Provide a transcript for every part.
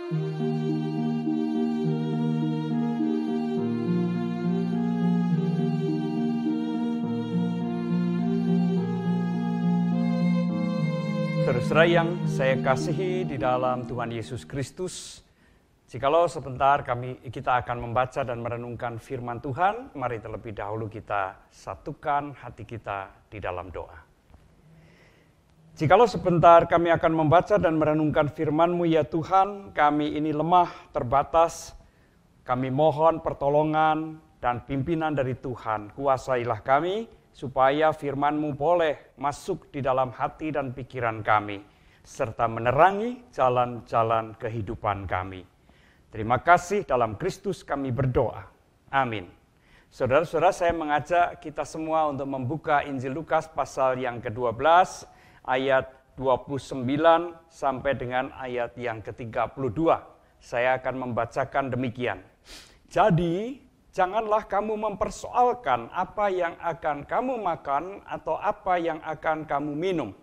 Saudara yang saya kasihi di dalam Tuhan Yesus Kristus, jikalau sebentar kita akan membaca dan merenungkan firman Tuhan, mari terlebih dahulu kita satukan hati kita di dalam doa. Jikalau sebentar kami akan membaca dan merenungkan firman-Mu ya Tuhan, kami ini lemah, terbatas, kami mohon pertolongan dan pimpinan dari Tuhan. Kuasailah kami, supaya firman-Mu boleh masuk di dalam hati dan pikiran kami, serta menerangi jalan-jalan kehidupan kami. Terima kasih, dalam Kristus kami berdoa. Amin. Saudara-saudara, saya mengajak kita semua untuk membuka Injil Lukas pasal yang ke-12, ayat 29 sampai dengan ayat yang ke-32. Saya akan membacakan demikian. Jadi, janganlah kamu mempersoalkan apa yang akan kamu makan atau apa yang akan kamu minum.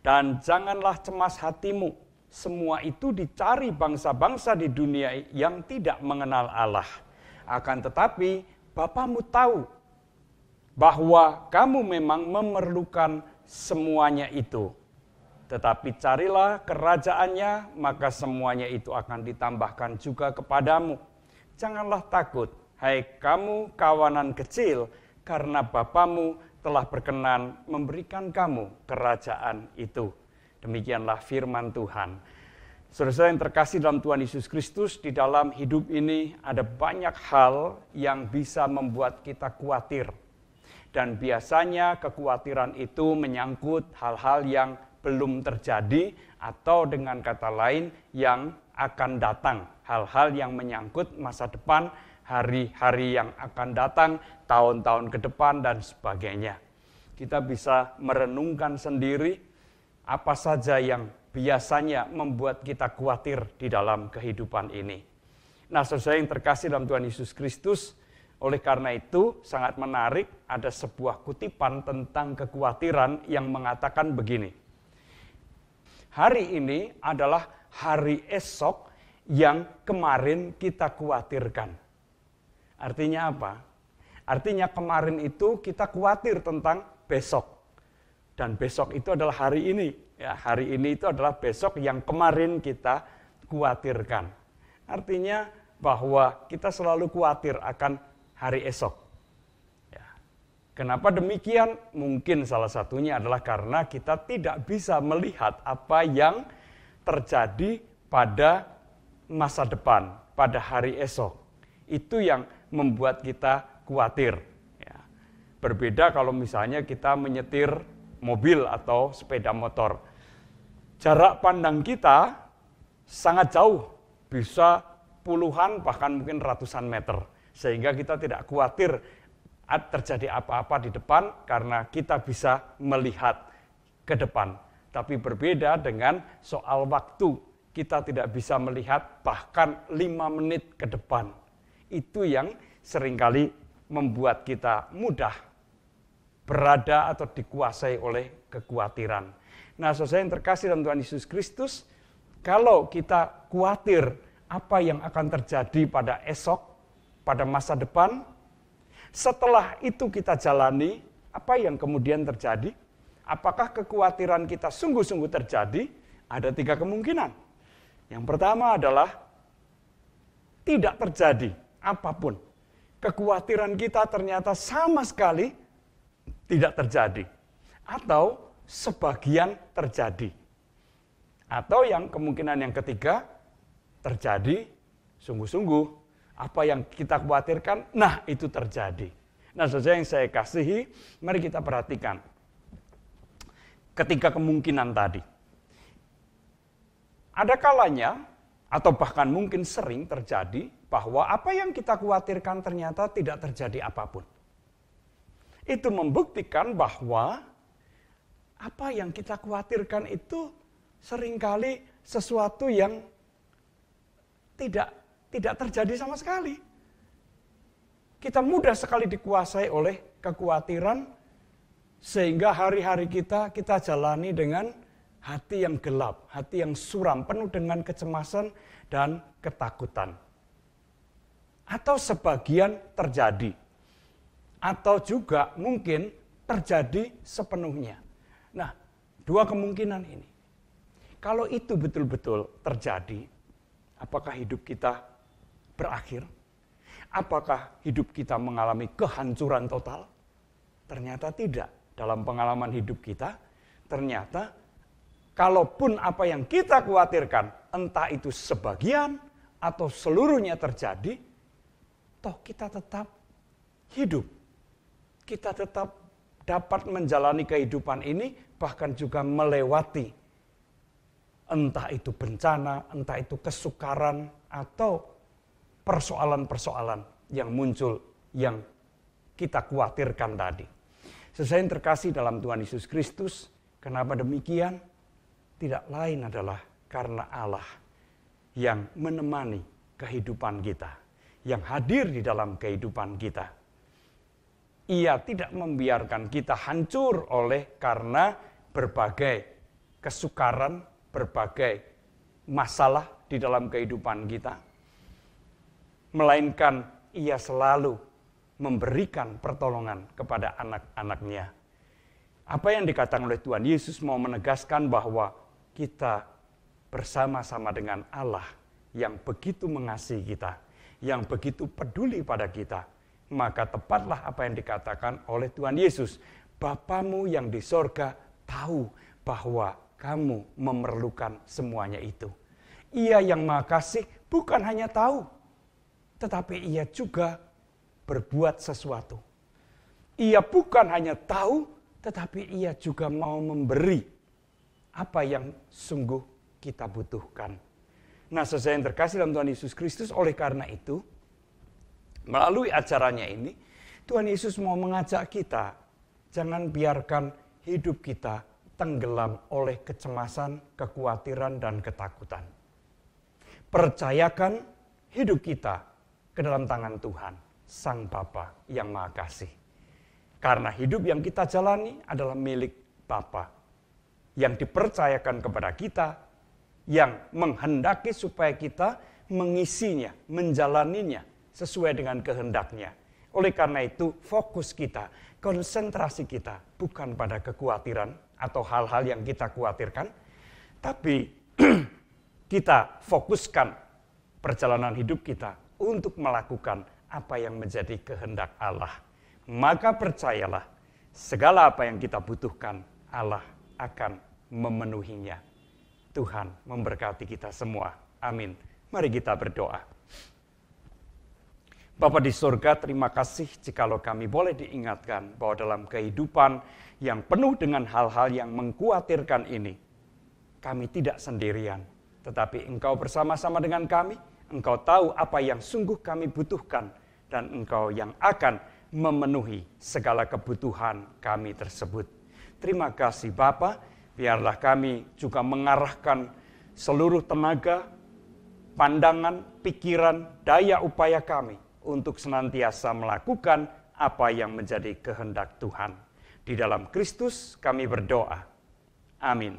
Dan janganlah cemas hatimu. Semua itu dicari bangsa-bangsa di dunia yang tidak mengenal Allah. Akan tetapi Bapamu tahu bahwa kamu memang memerlukan semuanya itu. Tetapi carilah kerajaannya, maka semuanya itu akan ditambahkan juga kepadamu. Janganlah takut, hai kamu kawanan kecil, karena Bapamu telah berkenan memberikan kamu kerajaan itu. Demikianlah firman Tuhan. Saudara yang terkasih dalam Tuhan Yesus Kristus, di dalam hidup ini ada banyak hal yang bisa membuat kita khawatir. Dan biasanya kekhawatiran itu menyangkut hal-hal yang belum terjadi atau dengan kata lain yang akan datang. Hal-hal yang menyangkut masa depan, hari-hari yang akan datang, tahun-tahun ke depan, dan sebagainya. Kita bisa merenungkan sendiri apa saja yang biasanya membuat kita khawatir di dalam kehidupan ini. Nah, saudara yang terkasih dalam Tuhan Yesus Kristus, oleh karena itu sangat menarik ada sebuah kutipan tentang kekhawatiran yang mengatakan begini. Hari ini adalah hari esok yang kemarin kita khawatirkan. Artinya apa? Artinya kemarin itu kita khawatir tentang besok. Dan besok itu adalah hari ini. Ya, hari ini itu adalah besok yang kemarin kita khawatirkan. Artinya bahwa kita selalu khawatir akan hari esok. Ya. Kenapa demikian? Mungkin salah satunya adalah karena kita tidak bisa melihat apa yang terjadi pada masa depan, pada hari esok. Itu yang membuat kita khawatir. Ya. Berbeda kalau misalnya kita menyetir mobil atau sepeda motor. Jarak pandang kita sangat jauh, bisa puluhan bahkan mungkin ratusan meter. Sehingga kita tidak khawatir terjadi apa-apa di depan karena kita bisa melihat ke depan. Tapi berbeda dengan soal waktu. Kita tidak bisa melihat bahkan 5 menit ke depan. Itu yang seringkali membuat kita mudah berada atau dikuasai oleh kekhawatiran. Nah, saudara yang terkasih dalam Tuhan Yesus Kristus, kalau kita khawatir apa yang akan terjadi pada esok, pada masa depan, setelah itu kita jalani, apa yang kemudian terjadi? Apakah kekhawatiran kita sungguh-sungguh terjadi? Ada 3 kemungkinan. Yang pertama adalah tidak terjadi apapun. Kekhawatiran kita ternyata sama sekali tidak terjadi. Atau sebagian terjadi. Atau yang kemungkinan yang ketiga, terjadi sungguh-sungguh. Apa yang kita khawatirkan, nah itu terjadi. Nah, saudara yang saya kasihi, mari kita perhatikan. Ketiga kemungkinan tadi. Ada kalanya, atau bahkan mungkin sering terjadi, bahwa apa yang kita khawatirkan ternyata tidak terjadi apapun. Itu membuktikan bahwa apa yang kita khawatirkan itu seringkali sesuatu yang tidak terjadi sama sekali. Kita mudah sekali dikuasai oleh kekhawatiran, sehingga hari-hari kita jalani dengan hati yang gelap, hati yang suram, penuh dengan kecemasan dan ketakutan. Atau sebagian terjadi, atau juga mungkin terjadi sepenuhnya. Nah, dua kemungkinan ini. Kalau itu betul-betul terjadi, apakah hidup kita berakhir? Apakah hidup kita mengalami kehancuran total? Ternyata tidak. Dalam pengalaman hidup kita, ternyata kalaupun apa yang kita khawatirkan, entah itu sebagian atau seluruhnya terjadi, toh kita tetap hidup. Kita tetap dapat menjalani kehidupan ini, bahkan juga melewati entah itu bencana, entah itu kesukaran, atau persoalan-persoalan yang muncul, yang kita khawatirkan tadi. Sesuai yang terkasih dalam Tuhan Yesus Kristus, kenapa demikian? Tidak lain adalah karena Allah yang menemani kehidupan kita, yang hadir di dalam kehidupan kita. Ia tidak membiarkan kita hancur oleh karena berbagai kesukaran, berbagai masalah di dalam kehidupan kita. Melainkan ia selalu memberikan pertolongan kepada anak-anaknya. Apa yang dikatakan oleh Tuhan Yesus mau menegaskan bahwa kita bersama-sama dengan Allah yang begitu mengasihi kita, yang begitu peduli pada kita. Maka tepatlah apa yang dikatakan oleh Tuhan Yesus. Bapamu yang di sorga tahu bahwa kamu memerlukan semuanya itu. Ia yang Maha Kasih bukan hanya tahu, tetapi ia juga berbuat sesuatu. Ia bukan hanya tahu, tetapi ia juga mau memberi apa yang sungguh kita butuhkan. Nah, sesuai yang terkasih dalam Tuhan Yesus Kristus, oleh karena itu, melalui acaranya ini, Tuhan Yesus mau mengajak kita, jangan biarkan hidup kita tenggelam oleh kecemasan, kekhawatiran, dan ketakutan. Percayakan hidup kita ke dalam tangan Tuhan, Sang Bapa yang Maha Kasih. Karena hidup yang kita jalani adalah milik Bapa, yang dipercayakan kepada kita, yang menghendaki supaya kita mengisinya, menjalaninya, sesuai dengan kehendaknya. Oleh karena itu, fokus kita, konsentrasi kita bukan pada kekhawatiran atau hal-hal yang kita khawatirkan, tapi kita fokuskan perjalanan hidup kita untuk melakukan apa yang menjadi kehendak Allah. Maka percayalah, segala apa yang kita butuhkan, Allah akan memenuhinya. Tuhan memberkati kita semua. Amin. Mari kita berdoa. Bapa di surga, terima kasih jikalau kami boleh diingatkan bahwa dalam kehidupan yang penuh dengan hal-hal yang mengkhawatirkan ini, kami tidak sendirian, tetapi Engkau bersama-sama dengan kami. Engkau tahu apa yang sungguh kami butuhkan, dan Engkau yang akan memenuhi segala kebutuhan kami tersebut. Terima kasih Bapa, biarlah kami juga mengarahkan seluruh tenaga, pandangan, pikiran, daya upaya kami untuk senantiasa melakukan apa yang menjadi kehendak Tuhan. Di dalam Kristus kami berdoa. Amin.